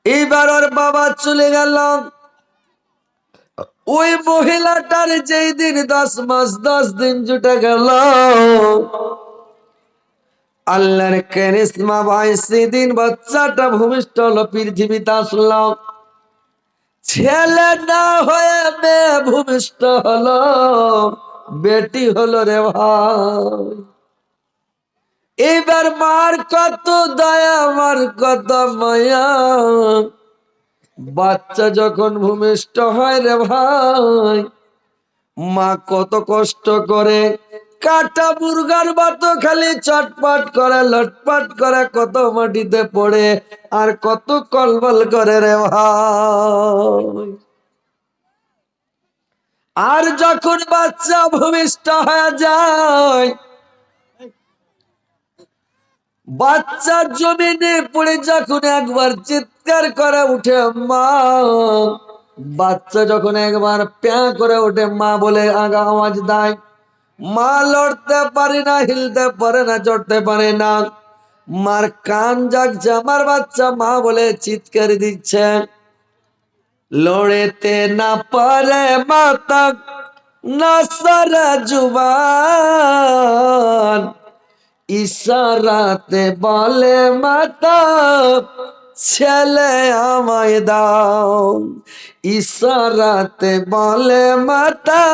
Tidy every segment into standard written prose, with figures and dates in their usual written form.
এইবার ওর বাবা চলে গেল। ওই মহিলাটার যেই দিন 10 মাস 10 দিন জুটে গেল, আল্লাহর কারিশমা ভাই, সেদিন বাচ্চাটা ভূমিষ্ঠ হলো, পৃথিবীতে আসলো। ছেলে না হয়ে মেয়ে ভূমিষ্ঠ হলো, বেটি হলো রে ভাই। এবার মার কত দয়া, মার কত মায়া। বাচ্চা যখন ভূমিষ্ঠ হয় রে ভাই, মা কত কষ্ট করে, কাটা মুরগার মতো খালি চটপট করে, লটপট করে, কত মাটিতে পড়ে আর কত কলবল করে রে ভাই। আর যখন বাচ্চা ভূমিষ্ঠ হয়ে যায়, বাচ্চা জমিনে পড়ে যখন একবার চিৎকার করে উঠে মা, বাচ্চা যখন একবার প্যাঁ করে ওঠে মা বলে আগা আওয়াজ দেয়, মা লড়তে পারে না, হিলতে পারে না, চড়তে পারে না। মার কান জাগছে, আমার বাচ্চা মা বলে চিৎকার দিচ্ছে। লড়েতে না পারে মাতা, না সারা জুবান, ইশারাতে বলে মাতা, ছেলে আমায় দাও। ইশারাতে বলে মাতা,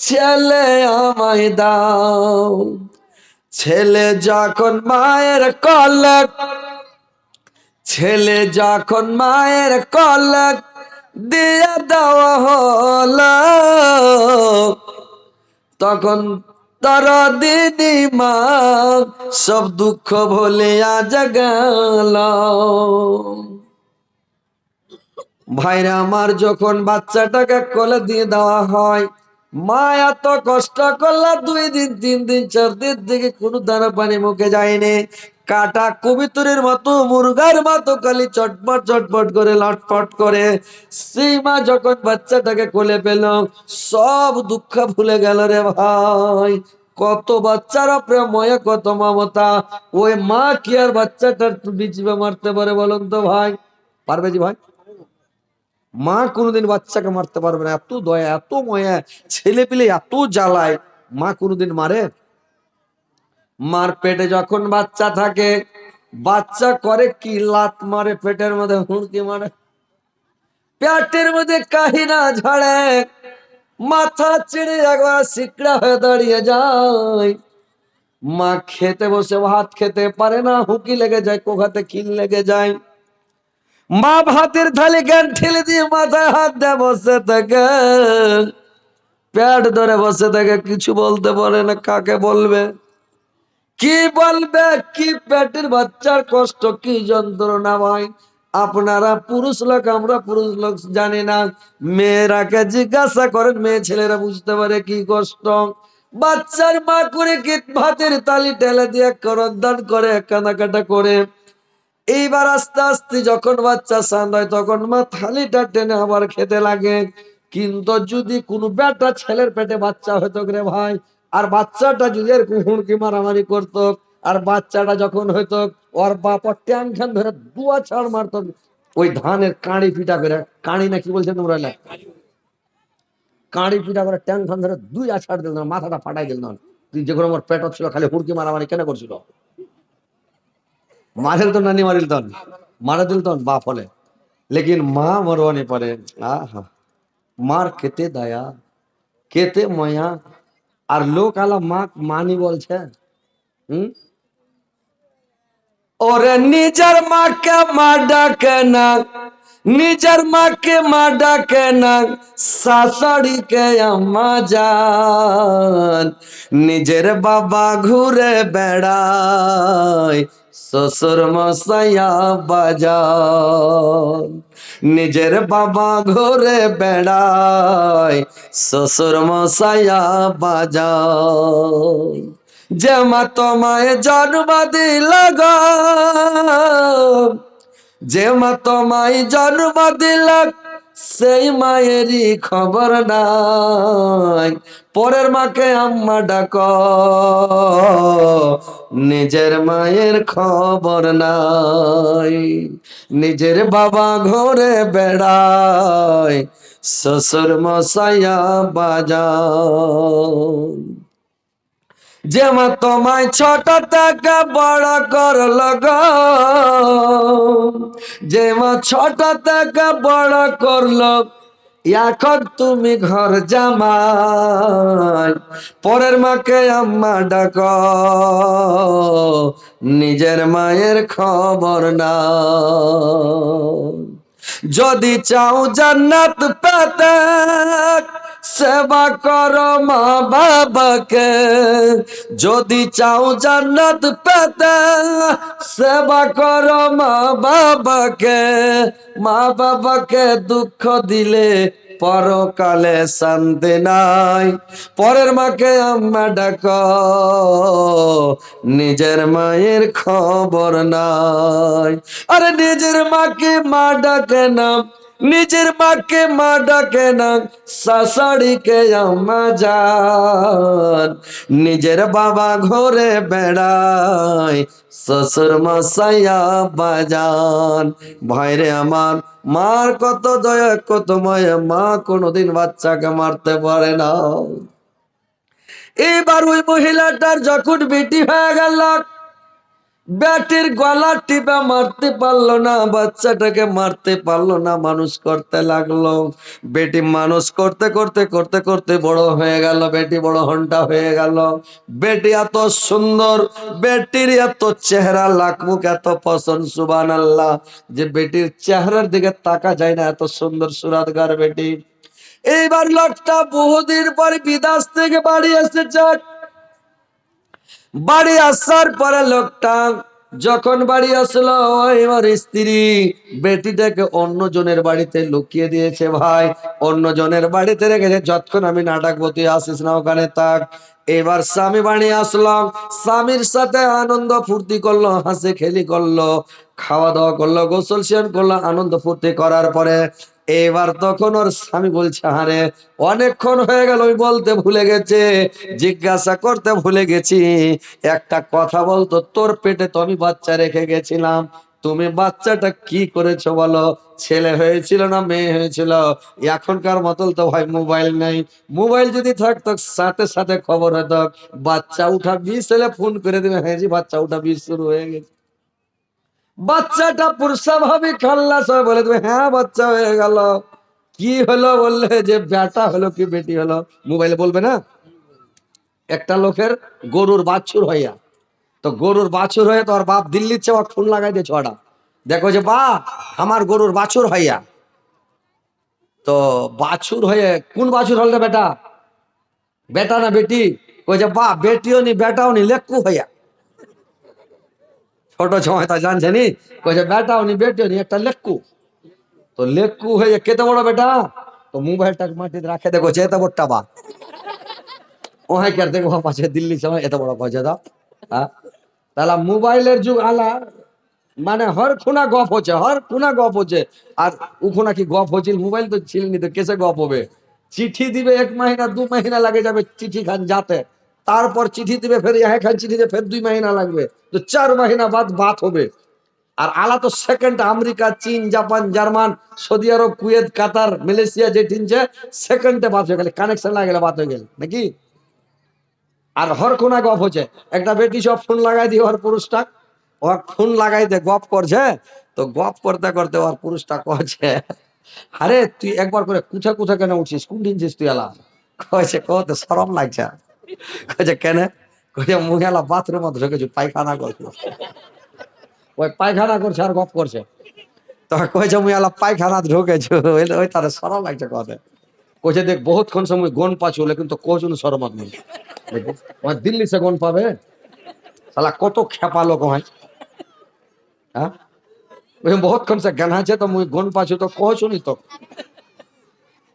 ছেলে আমায় দাও। ছেলে যখন মায়ের কোলে, ছেলে যখন মায়ের কোলে দিয়ে দেওয়া হলো, তখন তার দিদি মা সব দুঃখ ভুলিয়া জাগাল। ভাইরা আমার, যখন বাচ্চাটাকে কোলে দিয়ে দেওয়া হয়, মা এত কষ্ট করলা, 2 দিন 3 দিন 4 দিন থেকে কোনো দানা পানি মুখে যায়নি। কাটা কবিতরের মতো, মুরগার মতো খালি চটপট চটপট করে, লটপট করে। সেই মা যখন বাচ্চাটাকে কোলে পেল, সব দুঃখ ভুলে গেল রে ভাই। কত বাচ্চার প্রেময়, কত মমতা। ওই মা কি আর বাচ্চাটার বিচিবে মারতে পারে বলুন তো ভাই? পারবে জি ভাই? মা কোনোদিন বাচ্চাকে মারতে পারবে না, এত দয়া, এত ময়া। ছেলে পেলে এত জ্বালায়, মা কোনোদিন মারে? মার পেটে যখন বাচ্চা থাকে, বাচ্চা করে কি, লাত মারে, পেটের মধ্যে হুড়কি মারে, পেটের মধ্যে কাহিনা ঝাড়ে, মাথা চিড়ে একবার শিকড়া হয়ে দাঁড়িয়ে যায়। মা খেতে বসে ভাত খেতে পারে না, হুকি লেগে যায়, কোখাতে খিল লেগে যায়। মা ভাতের থালি জ্ঞান ঠেলে দিয়ে মাথায় হাত দিয়ে বসে থাকে, পেট ধরে বসে থাকে, কিছু বলতে পারে না। কাকে বলবে, কি বলবে? কি পেটের বাচ্চার কষ্ট, কি যন্ত্রণা ভাই। আপনারা পুরুষ লোক, আমরা পুরুষ লোক জানি না। মেয়েরাকে জিজ্ঞাসা করেন, মেয়ে ছেলেরা বুঝতে পারে কি কষ্ট। বাচ্চার মা করে কি ভাতের তালি ঠেলে দিয়ে করদান করে, কানাকাটা করে। এইবার আস্তে আস্তে যখন বাচ্চা সান হয়, তখন মা থালিটা টেনে আবার খেতে লাগে। কিন্তু যদি কোনো বেটা ছেলের পেটে বাচ্চা হতো রে ভাই, আর বাচ্চাটা যদি এরকম হুড়কি মারামারি করতো, আর বাচ্চাটা যখন হইতো, ওর বাপা ট্যাং খান ধরে দুয়া ছাড় মারতো, ওই ধানের কাঁড়ি পিঠা করে, কাঁড়ি না কি বলছে তোমরা, কাঁড়ি পিঠা করে ট্যাং খান ধরে 2 আছাড় দিল, মাথাটা ফাটাই দিল। তুই যেগুলো আমার পেট ছিল, খালি হুড়কি মারামারি কেন করছিল? মারিল তো নানি, মারিল তন, মারা দিল তন বাপ হলে। লেকিন মা মরवानी পরে, আহা, মার কেতে দয়া, কেতে মায়া। আর লোক আলা মা মানি বলছে। ওরে নিজের মাকে মা ডাকে না, নিজের মাকে মা ডাকে না, শাশুড়িকে আম্মা জান। নিজের বাবা ঘুরে বেড়ায়, শ্বশুর মশাইয়া বাজান। নিজের বাবা ঘুরে বেড়ায়, শ্বশুর মশাইয়া বাজান। যে মা তোমায় জন্ম দিল গো, যে মা তোমায় জন্ম দিল, সেই মায়েরই খবর নাই। পরের মাকে আম্মা ডাক, নিজের মায়ের খবর নাই। নিজের বাবা ঘরে বেড়ায়, শ্বশুর মশাইয়া বাজান। যে মা তোমায় ছোট থেকে বড় করল গো, যে মা ছোট থেকে বড় করলো, এখন তুমি ঘর জামাই। পরের মাকে আম্মা ডাক, নিজের মায়ের খবর নাই। যদি চাও জান্নাত পেতে, সেবা করো মা বাবাকে। যদি চাও জান্নাত পেতে, সেবা করো মা বাবাকে। মা বাবাকে দুঃখ দিলে পরকালে শান্তি নাই। পরের মাকে আম্মা ডাক, নিজের মায়ের খবর নাই। আরে নিজের মাকে মা ডাকে না, নিজের মাকে মা ডাকে না, শাশুড়িকে আম্মা জান। নিজের বাবা ঘরে বেড়ায়, শ্বশুর মশাইয়া বাজান। ভাইরে আমার, মার কত দয়া কত মায়া, মা কোনোদিন বাচ্চাকে মারতে পারে না। এবার ওই মহিলাটার যখন বেটি হয়ে গেল, বেটির গলা টিপা মারতে পারলো না, বাচ্চাটাকে মারতে পারলো না, মানুষ করতে লাগলো। বেটি মানুষ করতে করতে করতে করতে বড় হয়ে গেল, বেটি বড় হন্টা হয়ে গেল। বেটি এত সুন্দর, বেটির এত চেহারা, লাখ মুখ এত পছন্দ, সুবহানাল্লাহ, যে বেটির চেহারার দিকে তাকা যায় না, এত সুন্দর সুরাতগার বেটি। এইবার লোকটা বহুদিন পর বিদেশ থেকে বাড়ি এসেছে। বাড়ি আসার পরে লোকটা যখন বাড়ি আসলো, এবার স্ত্রী বেটিটাকে অন্য জনের বাড়িতে লুকিয়ে দিয়েছে। ভাই, অন্য জনের বাড়িতে রেখেছে, যতক্ষণ আমি না ডাকবো তুই আসিস না, ওখানে থাক। এবার স্বামী বাড়ি আসলাম, স্বামীর সাথে আনন্দ ফুর্তি করলো, হাসি খেলি করলো, খাওয়া দাওয়া করলো, গোসল স্নান করলো, আনন্দ ফুর্তি করার পরে এবার তখন ওর স্বামী বলছে, আরে অনেকক্ষণ হয়ে গেল, ওই বলতে ভুলে গেছে, জিজ্ঞাসা করতে ভুলে গেছি, একটা কথা বলতো, তোর পেটে তো আমি বাচ্চা রেখে গেছিলাম, তুমি বাচ্চাটা কি করেছো বলো? ছেলে হয়েছিল না মেয়ে হয়েছিল? এখনকার মতো তো ভাই মোবাইল নাই, মোবাইল যদি থাকতো সাথে সাথে খবর হতো, বাচ্চা উঠা 20 হলে ফোন করে দিবে, হ্যাঁ জি বাচ্চা উঠা 20 শুরু হয়ে গেছে। বাচ্চাটা পুরসাভাবে খাল্লাস হয়ে বলে দেবে, হ্যাঁ বাচ্চা হয়ে গেল। কি হলো বললে যে বেটা হলো কি বেটি হলো, মোবাইলে বলবে না। একটা লোকের গরুর বাছুর হইয়া, তো গরুর বাছুর হয়ে তো আর বাপ দিল্লির চেয়ে ফোন লাগাই দিয়ে ছড়া, দেখো যে বা আমার গরুর বাছুর হইয়া। তো বাছুর হয়ে কোন বাছুর হল রে বেটা, বেটা না বেটি? ওই যে বা বেটিও নি বেটাও নি, লেক্কু হইয়া। ছোট সময় তা জানছে নি, কই যে বেটাও নি বেটিও নি, একটা লেক্কু। তো লেক্কু হয়ে কেতে বড় বেটা, তো মোবাইলটা মাটিতে রাখে, দেখো যে এত বড়টা বা ওহাই কার দেখো পাশে দিল্লি সময় এত বড় পয়সা দাও। হ্যাঁ, তাহলে মোবাইলের যুগ আলা, মানে হর খুনা গপ হচ্ছে, হর খুনা গপ হচ্ছে। আর উখুনা কি গপ হচ্ছিল, মোবাইল তো ছিল নি, তো কেসে গপ হবে? চিঠি দিবে 1 মাহিনা 2 মাহিনা লাগে যাবে চিঠি খান যাতে, তারপর চিঠি দিবে ফের খান চিঠি দিয়ে ফের 2 মাহিনা লাগবে, তো 4 মাহিনা বাদ বাত হবে। আর আলা তো সেকেন্ড, আমেরিকা, চীন, জাপান, জার্মান, সৌদি আরব, কুয়েত, কাতার, মালয়েশিয়া যে টিনছে সেকেন্ডে বাত হয়ে গেলে, কানেকশন না গেলে বাত হয়ে গেল নাকি। আর হর কোনা গপ হচ্ছে, একটা বেটি সব ফোন লাগাই দিয়ে ওর পুরুষটা, ওর ফোন লাগাই দিয়ে গপ করছে, তো গপ করতে করতে ওর পুরুষটা কছে, আরে তুই একবার করে কুথা কুথা কেন উঠছিস, কোন দিনছিস তুই এলা? কয়েছে কতে শরম লাগছে। কয়েছে কেন? কয়েছে মুখেলা বাথরুম ঢুকেছি, পায়খানা করছে, ওই পায়খানা করছে আর গপ করছে। তো কয়েছে মুই এলা পায়খানা ঢুকেছি, ওই তার শরম লাগছে কথা। কইছে দেখ বহুতক্ষণ সময় গন পাচ্ছি হলে কিন্তু কোচুন শরমত নেই, দিল্লি সে গন পাবে, শালা কত খেপা লোক হয়। হ্যাঁ, বহুতক্ষণ সে জ্ঞান আছে, তো মুই গন পাচ্ছি তো কোচুনি তো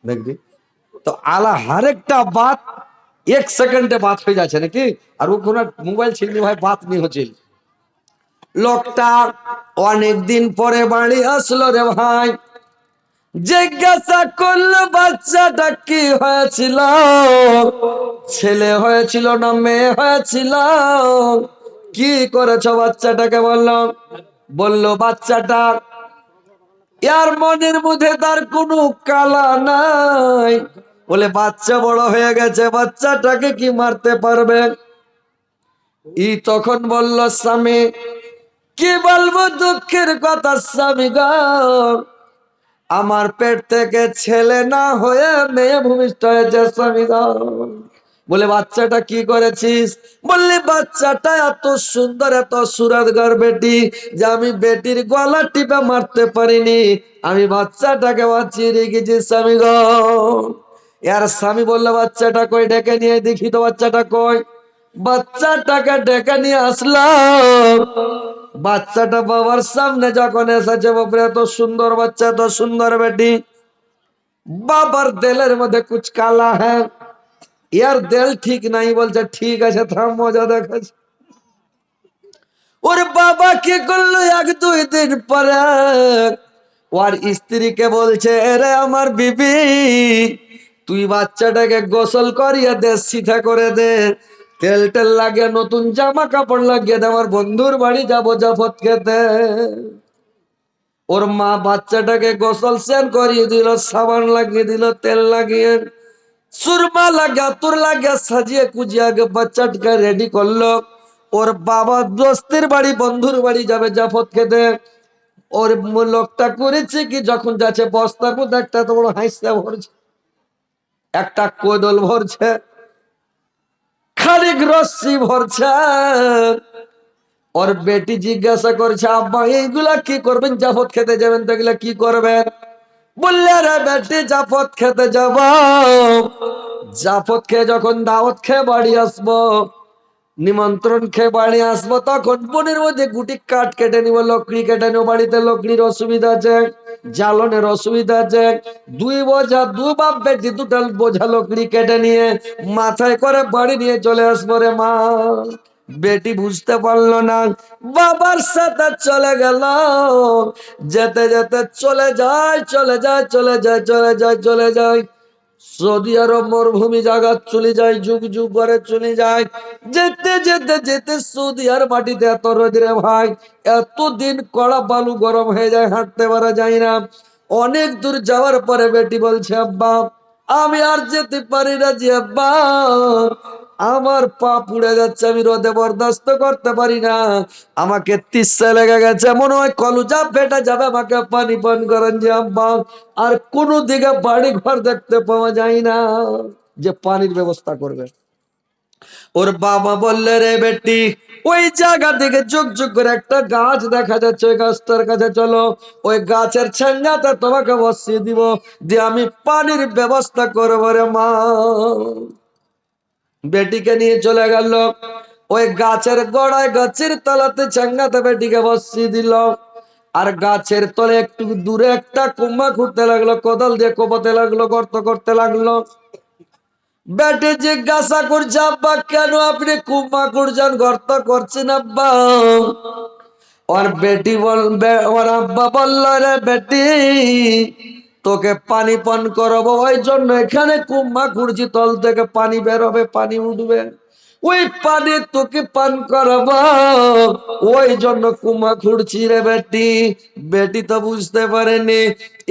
দেখবি। তো আলা হরেকটা বাত 1 সেকেন্ডে বাত হয়ে যাচ্ছে নাকি। আর ও কোন মোবাইল ছিলনি ভাই, বাত নি হচ্ছিল। লোকটা অনেক দিন পরে বাড়ি আসলো রে ভাই, জিজ্ঞাসা করলো বাচ্চাটা কি হয়েছিল, ছেলে হয়েছিল না মেয়ে হয়েছিল, কি করেছ বাচ্চাটাকে? বললো বাচ্চাটা ইয়ার মনের মধ্যে তার কোনো কালা নাই, বলে বাচ্চা বড় হয়ে গেছে, বাচ্চাটাকে কি মারতে পারবে? তখন বলল স্বামী, কি বলবো দুঃখের কথা স্বামী গো, আমার পেট থেকে ছেলে না হয়ে মেয়ে ভূমিষ্ঠ হয়েছে স্বামী গো। বলে বাচ্চাটা কি করেছিস? বললি বাচ্চাটা এত সুন্দর, এত সুরতগর বেটি যে আমি বেটির গলা টিপে মারতে পারিনি, আমি বাচ্চাটাকে বাঁচিয়ে রেখেছি স্বামী গো। ইয়ার স্বামী বললো বাচ্চাটা কই, ডেকে নিয়ে দেখি তো বাচ্চাটা কই। বাচ্চাটাকে ডেকে নিয়ে আসলাম, বাচ্চাটা বাবার সামনে যখন এসেছে, বাপরে এত সুন্দর বাচ্চা, এত সুন্দর বেটি, বাবার দেলের মধ্যে কুছ কালা হ্যাঁ, ইয়ার দেল ঠিক নাই। বলছে ঠিক আছে থাম, মজা দেখাচ্ছে। ওর বাবা কি করলো, এক দুই দিন পরে ওর স্ত্রীকে বলছে, এরে আমার বিবি, তুই বাচ্চাটাকে গোসল করিয়ে দে, সিধা করে দে, তেল টেল লাগিয়ে নতুন জামা কাপড় লাগিয়ে দে, আমার বন্ধুর বাড়ি যাবো জাফত খেতে। ওর মা বাচ্চাটাকে গোসল স্নান করিয়ে দিল, সাবান লাগিয়ে দিল, তেল লাগিয়ে সুরমা লাগিয়ে আতর লাগিয়ে সাজিয়ে কুজিয়ে আগে বাচ্চাটাকে রেডি করলো। ওর বাবা দোস্তের বাড়ি, বন্ধুর বাড়ি যাবে জাফত খেতে। ওর লোকটা করেছে কি, যখন যাচ্ছে বস্তার মধ্যে একটা তো বড় হাইসা ভরছে, একটা কোদল ভরছে, খানিক রশ্মি ভরছে। ওর বেটি জিজ্ঞাসা করছে, আব্বা এইগুলা কি করবেন? জাফত খেতে যাবেন তো এগুলা কি করবেন? বললে রে বেটি জাফত খেতে যাব, জাফত খেয়ে যখন দাওয়াত খেয়ে বাড়ি আসবো, নিমন্ত্রণ খেয়ে বাড়ি আসবো, তখন বোনের মধ্যে গুটি কাঠ কেটে নিব, লকড়ি কেটে নিব, বাড়িতে লকড়ির অসুবিধা আছে, জ্বালনের অসুবিধা আছে, দুই বোঝা দু বাপ বেটি দুটা বোঝা লকড়ি কেটে নিয়ে মাথায় করে বাড়ি নিয়ে চলে আসবো রে মা। বেটি বুঝতে পারলো না, বাবার সাথে চলে গেল, যেতে যেতে চলে যায়, চলে যায়, চলে যায়, চলে যায়, চলে যায়, সৌদি আরব মরুভূমি জায়গা চলে যায়, যুগ যুগ করে চলে যায়, যেতে যেতে যেতে সৌদি আর মাটিতে এত রোদরে ভাই, এতদিন কড়া বালু গরম হয়ে যায়, হাঁটতে পারা যায় না। অনেক দূর যাওয়ার পরে বেটি বলছে, আব্বা আমি আর যেতে পারি না জি আব্বা, আমার পা পুড়ে যাচ্ছে, আমি রোদে বরদাস্ত করতে পারি না, আমাকে তিসা লেগে গেছে, মনে হয় কলুজা ফেটে যাবে, আমাকে পানি পান করেন যে আব্বা। আর কোন দিকে বাড়ি ঘর দেখতে পাওয়া যায় না যে পানির ব্যবস্থা করবে। ওর বাবা বললে, রে বেটি ওই জায়গা থেকে যুগ যুগ করে একটা গাছ দেখা যাচ্ছে, ওই গাছটার কাছে চলো, ওই গাছের ছাঙ্গাতে তোমাকে বসিয়ে দিব, দিয়ে আমি পানির ব্যবস্থা করবো রে মা। বেটিকে নিয়ে চলে গেল, ওই গাছের গোড়ায় গাছের তলাতে ছাঙ্গাতে বেটিকে বসিয়ে দিল, আর গাছের তলে একটু দূরে একটা কুম্ভা খুঁড়তে লাগলো, কোদাল দিয়ে কোপাতে লাগলো, গর্ত করতে লাগলো। বেটি জিজ্ঞাসা করছে, আব্বা কেন আপনি কুম্ভা খুঁড়ছেন, গর্ত করছেন আব্বা? ওর বেটি বলবে, ওর আব্বা বলল, রে বেটি তোকে পানি পান করাবো, ওই জন্য এখানে কুম্ভা খুঁড়ছি, তল থেকে পানি বেরোবে, পানি উঠবে, ওই পানি তোকে পান করাবো, ওই জন্য কুম্ভা খুঁড়ছি রে বেটি। বেটি তো বুঝতে পারেনি।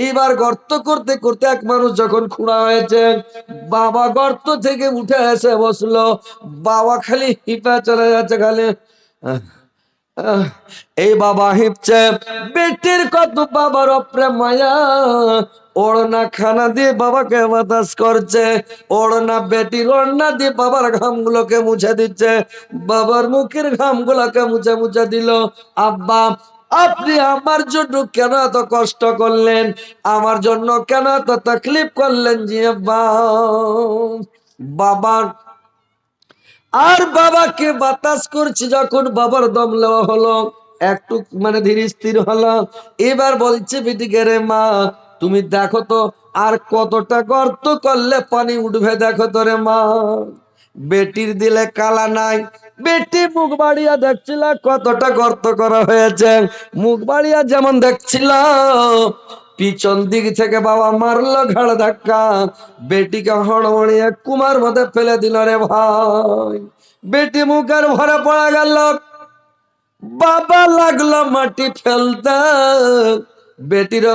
এবার গর্ত করতে করতে এক মানুষ যখন খুঁড়া হয়েছে, বাবা গর্ত থেকে উঠে এসে বসলো, বাবা খালি হিপা চলে যাচ্ছে, খালি এই বাবা হিপছে, বেটির কত বাবার অপ্রে মায়া, ওড়না খানা দিয়ে বাবাকে বাতাস করছে, ওড়না বেটির ওড়না দিয়ে বাবার ঘাম গুলোকে মুছে দিচ্ছে, বাবার মুখের ঘাম গুলোকে মুছে মুছে দিল। আব্বা আপনি আমার জন্য কেন এত কষ্ট করলেন, আমার জন্য কেন এত তকলিফ করলেন জি আব্বা? বাবার আর বাবাকে বাতাস করছি, যখন বাবার দম নেওয়া হলো, একটু মানে ধীর স্থির হলো, এবার বলছে বেটিকে, রে মা তুমি দেখো তো আর কতটা গর্ত করলে পানি উঠবে, দেখো তো রে মা। বেটির দিলে কালা নাই, বেটি মুখ বাড়িয়া দেখছিল কতটা গর্ত করা হয়েছে, মুখ বাড়িয়া যেমন দেখছিল পিছন দিক থেকে বাবা মারলো ঘাড় ধাক্কা, বেটিকে হড়বড়িয়ে কুমার মধ্যে ফেলে দিল রে ভাই। বেটি মুখের ভরে পড়া গেল, বাবা লাগলো মাটি ফেলতে, বেটির